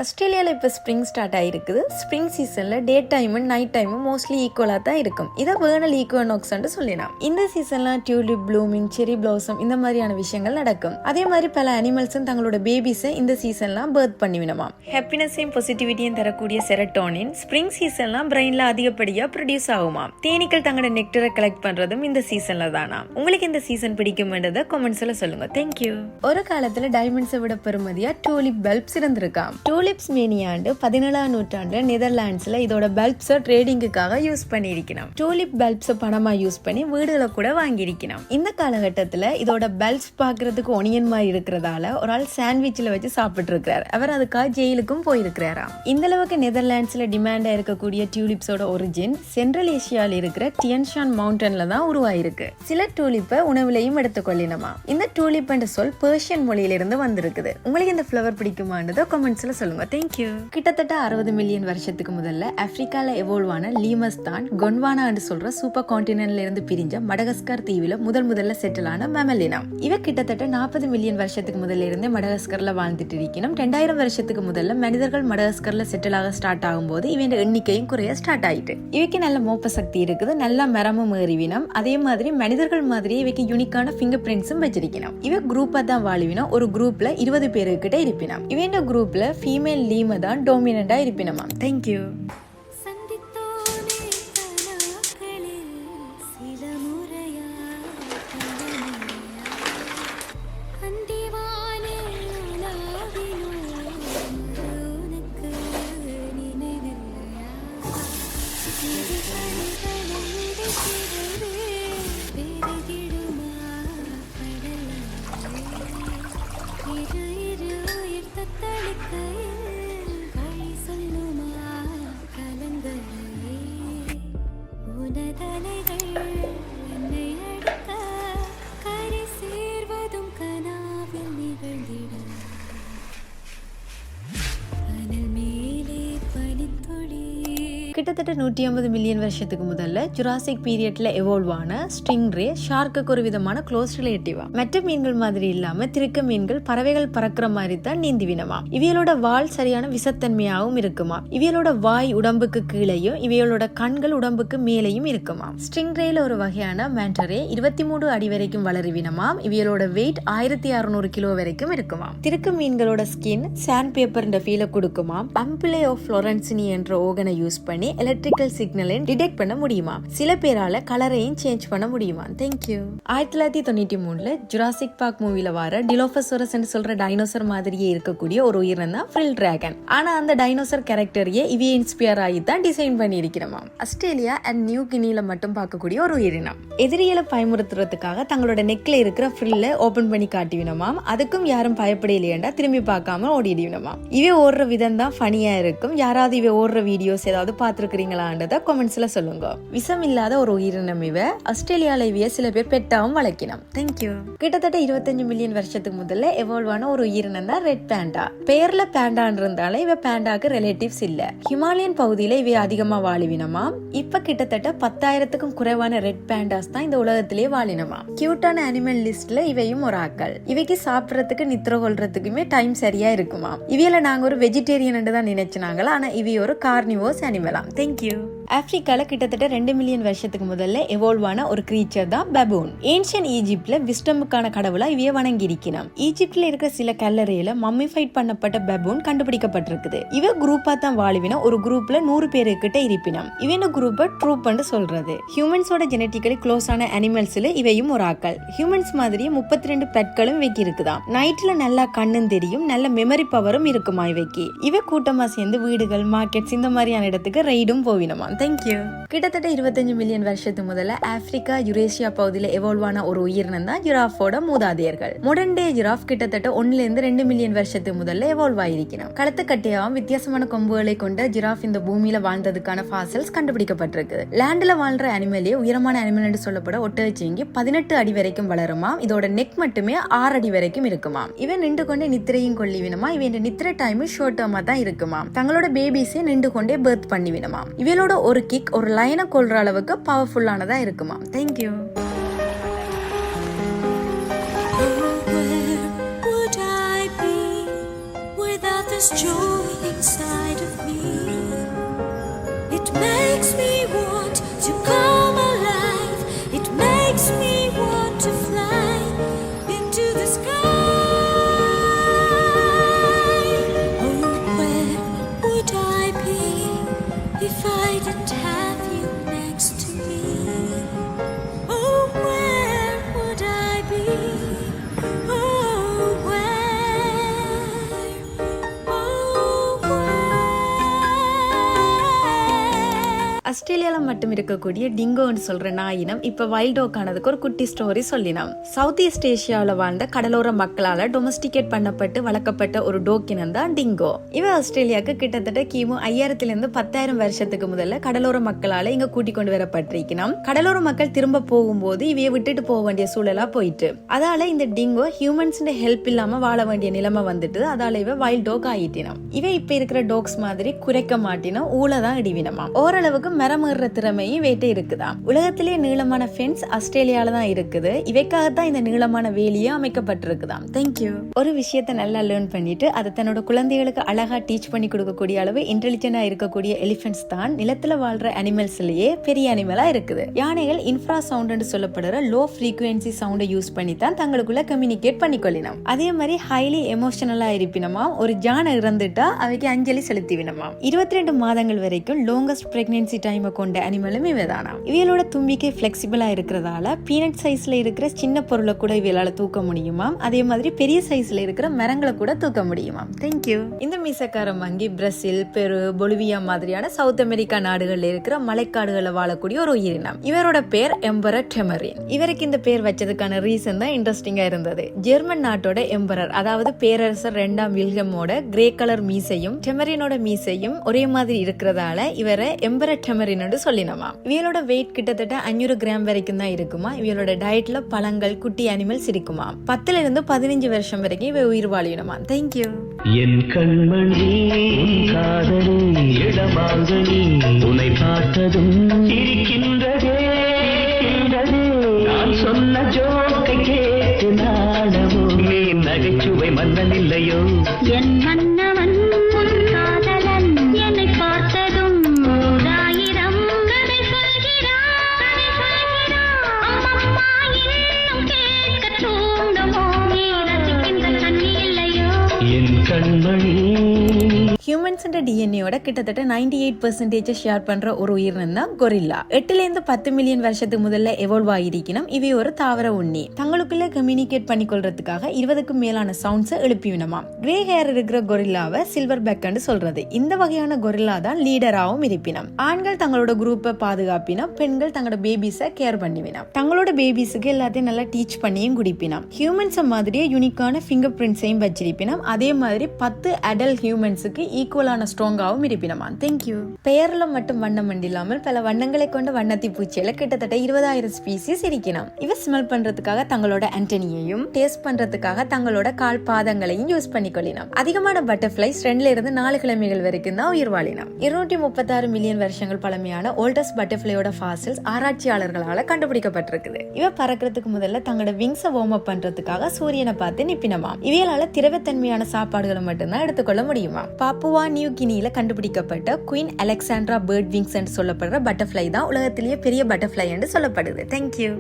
ஆஸ்திரேலியாவில் இப்போ spring start ஆகிருக்குது. ஸ்ப்ரிங் சீசனில் டே டைமு நைட் டைமு மோஸ்ட்லி ஈக்குவலாக தான் இருக்கும். இதை வேர்னல் ஈக்குவனோக்ஸ்ன்னு சொல்லலாம். இந்த சீசன்லாம் டியூலிப் ப்ளூமிங், செரி ப்ளோசம் இந்த மாதிரியான விஷயங்கள் நடக்கும். அதே மாதிரி பல அனிமல்ஸும் தங்களோட பேபிஸை இந்த சீசன்லாம் பர்த் பண்ணிவினமாம். ஹாப்பினஸையும் பாசிட்டிவிட்டியும் தரக்கூடிய செரட்டோனின் ஸ்ப்ரிங் சீசன்லாம் பிரெயினில் அதிகப்படியாக ப்ரொடியூஸ் ஆகுமா. தேனீக்கள் தங்களோட நெக்டரை கலெக்ட் பண்ணுறதும் இந்த சீசனில் தானா. உங்களுக்கு இந்த சீசன் பிடிக்கும்ன்றதை கமெண்ட்ஸில் சொல்லுங்கள். தேங்க்யூ. ஒரு காலத்தில் டைமண்ட்ஸை விட பெருமதியாக டூலிப் பல்ப்ஸ் இருந்திருக்காம். டூலிப்ஸ் மேனியாண்டு 17ஆம் நூற்றாண்டுல நெதர்லாண்ட்ஸ்ல இதோட பல்ப்ஸை ட்ரேடிங்குக்காக யூஸ் பண்ணியிருக்கணும். டூலிப் பல்ப்ஸை பணமா யூஸ் பண்ணி வீடுகளை கூட வாங்கியிருக்கணும். இந்த காலகட்டத்தில் இதோட பல்ப்ஸ் பார்க்கறதுக்கு ஒனியன் மாதிரி இருக்கிறதால ஒரு ஆள் சாண்ட்விச்சில் வச்சு சாப்பிட்டு இருக்கிறார். அவர் அதுக்காக ஜெயிலுக்கும் போயிருக்கிறாராம். இந்த அளவுக்கு நெதர்லாண்ட்ஸ்ல டிமாண்டா இருக்கக்கூடிய டியூலிப்ஸோட ஒரிஜின் சென்ட்ரல் ஏசியாவில் இருக்கிற டியன்ஷான் மவுண்டன்ல தான் உருவாயிருக்கு. சில டூலிப்பை உணவுலையும் எடுத்துக்கொள்ளணுமா. இந்த டூலிப் என்ற சொல் பெர்ஷியன் மொழியிலிருந்து வந்திருக்குது. உங்களுக்கு இந்த ஃப்ளவர் பிடிக்குமான்றதை கமெண்ட்ஸ்ல சொல்லுங்க. தேங்க்யூ. கிட்டத்தட்ட 60 மில்லியன் வருஷத்துக்கு முதல்ல ஆப்பிரிக்கால எவோல்வான லீமஸ் தான் கொன்வானா என்று சொல்ற சூப்பர் கான்டினென்ட்ல இருந்து பிரிஞ்ச மடகஸ்கர் தீவில முதல்ல செட்டில் ஆன மேமல் இனம். இவ கிட்டத்தட்ட 40 மில்லியன் வருஷத்துக்கு முதல்ல இருந்து மடகஸ்கர்ல வாழ்ந்துட்டு இருக்கணும். 2000 வருஷத்துக்கு முதல்ல மனிதர்கள் மடகஸ்கர்ல செட்டில் ஆக ஸ்டார்ட் ஆகும் போது இவன் எண்ணிக்கையும் குறைய ஸ்டார்ட் ஆயிட்டு. இவைக்கு நல்ல மோப்ப சக்தி இருக்குது, நல்ல மரமும் ஏறிவினம். அதே மாதிரி மனிதர்கள் மாதிரி இவைக்கு யூனிக்கான ஃபிங்கர் பிரிண்ட்ஸும் வச்சிருக்கணும். இவ குரூப்பா தான் வாழுவினம். ஒரு குரூப்ல 20 பேருக்கிட்ட இருப்பினம். இவன் குரூப்ல ஃபீமேல் லீம தான் டாமினண்டா இருப்பினமா. தேங்க்யூ. கிட்டத்தட்ட 150 மில்லியன் வருஷத்துக்கு முதல்ல ஜுராசிக் பீரியட்ல எவால்வ் ஆன ஸ்டிங்ரே ஷார்க்குக்கு ஒரு விதமான க்ளோஸ் ரிலேட்டிவா. மற்ற மீன்கள் மாதிரி இல்லாம திருக்க மீன்கள் பறவைகள் பறக்கிற மாதிரி தான் நீந்திவினமா. இவையோட வால் சரியான விசத்தன்மையாகவும் இருக்குமா. இவையோட வாய் உடம்புக்கு கீழையும் இவையோட கண்கள் உடம்புக்கு மேலையும் இருக்குமா. ஸ்டிங்ரேல ஒரு வகையான மேண்டரே 23 அடி வரைக்கும் வளருவினமாம். இவையோட வெயிட் 1600 கிலோ வரைக்கும் இருக்குமா. திருக்க மீன்களோட ஸ்கின் சாண்ட் பேப்பர் ஃபீலை கொடுக்குமா. அம்பிளே ஆஃப் ஃப்ளோரன்சினி என்ற ஓகனை யூஸ் பண்ணி எலக்ட்ரிக்கல் சிக்னலை டிடெக்ட் பண்ண முடியுமா. சில பேரால கலரையும் சேஞ்ச் பண்ண முடியுமா. தேங்க்யூ. 1993 ஜுராசிக் பார்க் மூவில வர டிலோபசோரஸ் என்று சொல்ற டைனோசர் மாதிரியே இருக்கக்கூடிய ஒரு உயிரினம் தான் ஃப்ரில் டிராகன். ஆனா அந்த டைனோசர் கேரக்டரையே இவே இன்ஸ்பயர் ஆகி தான் டிசைன் பண்ணி இருக்கிறோமா. ஆஸ்திரேலியா அண்ட் நியூ கினியில மட்டும் பார்க்கக்கூடிய ஒரு உயிரினம். எதிரிகளை பயமுறுத்துறதுக்காக தங்களோட நெக்ல இருக்கிற ஃப்ரில்ல ஓபன் பண்ணி காட்டிவினமாம். அதுக்கும் யாரும் பயப்படையிலேண்டா திரும்பி பார்க்காம ஓடிடுவினமா. இவே ஓடுற விதம் தான் ஃபனியா இருக்கும். யாராவது இவே ஓடுற வீடியோஸ் ஏதாவது பார்த்திருக்கிறீங்களான்றத கமெண்ட்ஸ்ல சொல்லுங்க. விஷம் இல்லாத ஒரு உயிரினம் இவ. ஆஸ்திரேலியால இவைய சில பேர் பெட்டாவும் வளர்க்கணும். தேங்க்யூ. கிட்டத்தட்ட 25 மில்லியன் வருஷத்துக்கு முதல்ல எவால்வான ஒரு உயிரினம் தான் ரெட் பேண்டா. பேர்ல பேண்டான் இருந்தாலும் இவ பேண்டாக்கு ரிலேட்டிவ்ஸ் இல்ல. ஹிமாலயன் பகுதியில இவை அதிகமா வாழுவினமா. இப்ப கிட்டத்தட்ட 10,000க்கும் குறைவான ரெட் பேண்டாஸ் தான் இந்த உலகத்திலேயே வாழினமா. கியூட்டான அனிமல் லிஸ்ட்ல இவையும் ஒரு ஆக்கள். இவைக்கு சாப்பிடறதுக்கு நித்திர கொள்றதுக்குமே டைம் சரியா இருக்குமா. இவையில நாங்க ஒரு வெஜிடேரியன் தான் நினைச்சினாங்களா. ஆனா இவைய ஒரு கார்னிவோஸ் அனிமலா. தேங்க்யூ. ஆப்பிரிக்கால கிட்டத்தட்ட 2 மில்லியன் வருஷத்துக்கு முதல்ல எவால்வான ஒரு கிரீச்சர் தான் பபூன். ஏன்ஷியன் ஈஜிப்ட்ல விஸ்டமுக்கான கடவுளா இவைய வணங்கி இருக்கணும். ஈஜிப்ட்ல இருக்கிற சில கல்லறையில மம்மிஃபைட் பண்ணப்பட்ட பபூன் கண்டுபிடிக்கப்பட்டிருக்குது. இவ குரூப்பா தான் வாழுவினா. ஒரு குரூப்ல 100 பேருக்கிட்ட இருப்பினம். இவன குரூப்பை ட்ரூப் சொல்றது. ஹியூமன்ஸோட ஜெனட்டிக்கலி க்ளோஸ் ஆன அனிமல்ஸ்ல இவையும் ஒரு ஆக்கள். ஹியூமன்ஸ் மாதிரியே 32 பெட்களும் இவைக்கு இருக்குதாம். நைட்ல நல்லா கண்ணும் தெரியும், நல்ல மெமரி பவரும் இருக்குமா இவைக்கு. இவ கூட்டமா சேர்ந்து வீடுகள், மார்க்கெட்ஸ் இந்த மாதிரியான இடத்துக்கு ரைடும் போவினமா. தேங்க்யூ. கிட்டத்தட்ட 25 மில்லியன் வருஷத்துக்கு முதல்ல ஆப்பிரிக்கா யுரேஷியா பகுதியில எவால்வான ஒரு உயிரினம் தான் ஜிராஃபோட மூதாதையர்கள். மாடர்ன் டே ஜிராஃப் கிட்டத்தட்ட 1 ல இருந்து 2 மில்லியன் வருஷத்துக்கு முதல்ல எவால்வ் ஆயிருக்கணும். களத்து கட்டையாவும் வித்தியாசமான கொம்புகளை கொண்ட ஜிராஃப் இந்த பூமியில வாழ்ந்ததுக்கான ஃபாசில்ஸ் கண்டுபிடிக்கப்பட்டிருக்கு. லேண்ட்ல வாழ்ற அனிமலே உயரமான அனிமல் என்று சொல்லப்பட ஒட்டகச்சிங்கி 18 அடி வரைக்கும் வளருமா. இதோட நெக் மட்டுமே 6 அடி வரைக்கும் இருக்குமா. இவன் நின்று கொண்டே நித்திரையும் கொள்ளிவினமா. இவன் நித்திரை டைம் ஷார்ட் டர்மா தான் இருக்குமா. தங்களோட பேபிஸை நின்று கொண்டே பர்த் பண்ணிவினமா. இவளோட ஒரு கிக் ஒரு லைனை கொள்ற அளவுக்கு பவர்ஃபுல்லானதா இருக்குமா. Thank you. Where would I be without this joy? inside of me. It makes me want to come alive. It makes me want to fly into the sky. Oh, where would I be if I didn't have you next to me? Oh, where would I be? Oh, where? Oh, where? ஆஸ்திரேலியால மட்டும் இருக்கக்கூடிய டிங்கோன்னு சொல்ற நாயினம் இப்ப wild talk ஆனதுக்கு ஒரு குட்டி story சொல்லினோம். South east ஏசியாவில வாழ்ந்த கடலோர மக்களால டொமஸ்டிகேட் பண்ணப்பட்டு வளர்க்கப்பட்ட ஒரு டாக் இனம் தான் டிங்கோ. இவ ஆஸ்திரேலியாவுக்கு கிட்டத்தட்ட கிமு 5000 இருந்து 10,000 வருஷத்துக்கு முதல்ல கடலோர மக்களால இங்க கூட்டி கொண்டு வரப்பட்டிருக்கணும். கடலோர மக்கள் திரும்ப போகும்போது இவைய விட்டுட்டு போக வேண்டிய சூழலா போயிட்டு, அதால இந்த டிங்கோ ஹியூமன்ஸ் ஹெல்ப் இல்லாம வாழ வேண்டிய நிலைமை வந்துட்டு, அதால இவ வைல்ட் டாக் ஆயிட்டினம். இவ இப்ப இருக்கிற டாக்ஸ் மாதிரி குறைக்க மாட்டினோம், ஊழதான் இடிவினமா. ஓரளவுக்கு மரமேற திறமையும் வேட்டை இருக்குதான். உலகத்திலேயே நீளமான ஃபென்ஸ் ஆஸ்திரேலியால தான் இருக்குது. இவைக்காகத்தான் இந்த நீளமான வேலியே அமைக்கப்பட்டிருக்குதாம். தேங்க்யூ. ஒரு விஷயத்த நல்லா லேர்ன் பண்ணிட்டு அதை தன்னோட குழந்தைகளுக்கு அழகா டீச் பண்ணி கொடுக்கக்கூடிய அளவு இன்டெலிஜென்டா இருக்கக்கூடிய எலிபென்ட்ஸ் தான் நிலத்துல வாழ்ற அனிமல்ஸ்லயே பெரிய அனிமலா இருக்குது. யானைகள் இன்ஃப்ரா சவுண்ட் சொல்லப்படுற லோ ஃப்ரீக்வன்சி சவுண்டை யூஸ் பண்ணி தான் தங்களுக்குள்ள கம்யூனிகேட் பண்ணிக்கொள்ளணும். அதே மாதிரி ஹைலி எமோஷனலா இருப்பினமா. ஒரு ஜானை இறந்துட்டா அவைக்கு அஞ்சலி செலுத்திவினமா. 22 மாதங்கள் வரைக்கும் லாங்கஸ்ட் பிரெக்னன்சி டைமை கொண்ட அனிமலும் இவைதானா. இவையோட தும்பிக்கை பிளெக்சிபிளா இருக்கிறதால பீனட் சைஸ்ல இருக்கிற சின்ன பொருளை கூட இவையால தூக்க முடியுமா. அதே மாதிரி பெரிய சைஸ்ல இருக்கிற மரங்களை கூட தூக்க முடியுமா. தேங்க்யூ. இந்த மீசக்கார மங்கி பிரேசில், பெரு, பொலிவியா மாதிரியான சவுத் அமெரிக்கா நாடுகள்ல இருக்கிற மலைக்காடுகள்ல வாழக்கூடிய ஒரு உயிரினம். இவரோட பேர் எம்பரர் டெமரின். இவருக்கு இந்த பேர் வச்சதுக்கான ரீசன் தான் இன்ட்ரெஸ்டிங்கா இருந்தது. ஜெர்மன் நாட்டோட எம்பரர், அதாவது பேரரசர் 2ஆம் வில்ஹெமோட கிரே கலர் மீசையும் டெமரினோட மீசையும் ஒரே மாதிரி இருக்கிறதால இவரை எம்பரர் டெமரின் சொல்லினமா. இவளோட வெயிட் கிட்டத்தட்ட 500 கிராம் வரைக்கும் தான் இருக்குமா. இவளோட டயட்ல பழங்கள், குட்டி அனிமல்ஸ் இருக்குமா. 10 இருந்து 15 வருஷம் வரைக்கும் இவ உயிர் வாழியணுமா. தேங்க்யூ. என் கண்மணி காதலி இடமாங்கனி உன்னை பார்த்ததும் இருக்கின்றதே. நான் சொன்ன ஜோக்கை கேட்டு நாடவோ நீ நகைச்சுவை மன்னன் இல்லையோ. என் மன்னவன் காதலன் என்னை பார்த்ததும் ஓராயிரம் கதை சொல்கிறான். அம்மம்மா இன்னும் கேட்க தூண்டுமோ. நீ ரசிக்கின்ற கண்ணி இல்லையோ. என் கண்மணி. ஹியூமன்ஸ் டிஎன்ஏயோட கிட்டத்தட்ட 98% ஷேர் பண்ற ஒரு உயிரினம் தான் கொரில்லா. 8 இருந்து 10 மில்லியன் வருஷத்துக்கு முதல்ல எவால்வ் ஆகிருக்கணும். இவை ஒரு தாவர உண்ணி. தங்களுக்குள்ள கம்யூனிகேட் பண்ணிக்கொள்றதுக்காக 20க்கும் மேலான சவுண்ட்ஸ் எழுப்பிவினமா. கிரே ஹேர் இருக்கிற கொரில்லாவை சில்வர் பேக்னு சொல்றது. இந்த வகையான கொரில்லா தான் லீடராகவும் இருப்பினம். ஆண்கள் தங்களோட குரூப்பை பாதுகாப்பினம், பெண்கள் தங்களோட பேபிஸை கேர் பண்ணிவினம். தங்களோட பேபிஸுக்கு எல்லாத்தையும் நல்லா டீச் பண்ணியும் குடிப்பினம். ஹியூமன்ஸ் மாதிரியே யூனிக்கான ஃபிங்கர் பிரிண்ட்ஸையும் வச்சிருப்பினம். அதே மாதிரி 10 அடல்ட் ஹியூமன்ஸுக்கு ஈக்குவலான ஸ்ட்ராங்காகவும் இருப்பினமா. தேங்க்யூ. பெயர்ல மட்டும் வண்ணம் இல்லாமல் பல வண்ணங்களை கொண்ட வண்ணத்தி பூச்சியில கிட்டத்தட்ட 20,000 ஸ்பீசிஸ் இருக்கணும். இவ ஸ்மெல் பண்றதுக்காக தங்களோட ஆண்டனியையும், டேஸ்ட் பண்றதுக்காக தங்களோட கால் பாதங்களையும் யூஸ் பண்ணிக்கொள்ளணும். அதிகமான பட்டர்ஃபிளைஸ் 2 இருந்து 4 கிழமைகள் வரைக்கும் தான் உயிர் வாழினம். 236 மில்லியன் வருஷங்கள் பழமையான ஓல்டஸ்ட் பட்டர்ஃபிளையோட ஃபாசில்ஸ் ஆராய்ச்சியாளர்களால கண்டுபிடிக்கப்பட்டிருக்குது. இவ பறக்கிறதுக்கு முதல்ல தங்களோட விங்ஸை வார்ம் அப் பண்றதுக்காக சூரியனை பார்த்து நிப்பினமா. இவையால திரவத்தன்மையான சாப்பாடுகளை மட்டும்தான் எடுத்துக்கொள்ள முடியுமா. பாப்புவா நியூ கினியில கண்டுபிடிக்கப்பட்ட குயின் அலெக்சாண்ட்ரா பேர்ட் விங்ஸ் என்று சொல்லப்படுற பட்டர்ஃபிளை தான் உலகத்திலேயே பெரிய பட்டர்ஃபிளை என்று சொல்லப்படுது. தேங்க்யூ.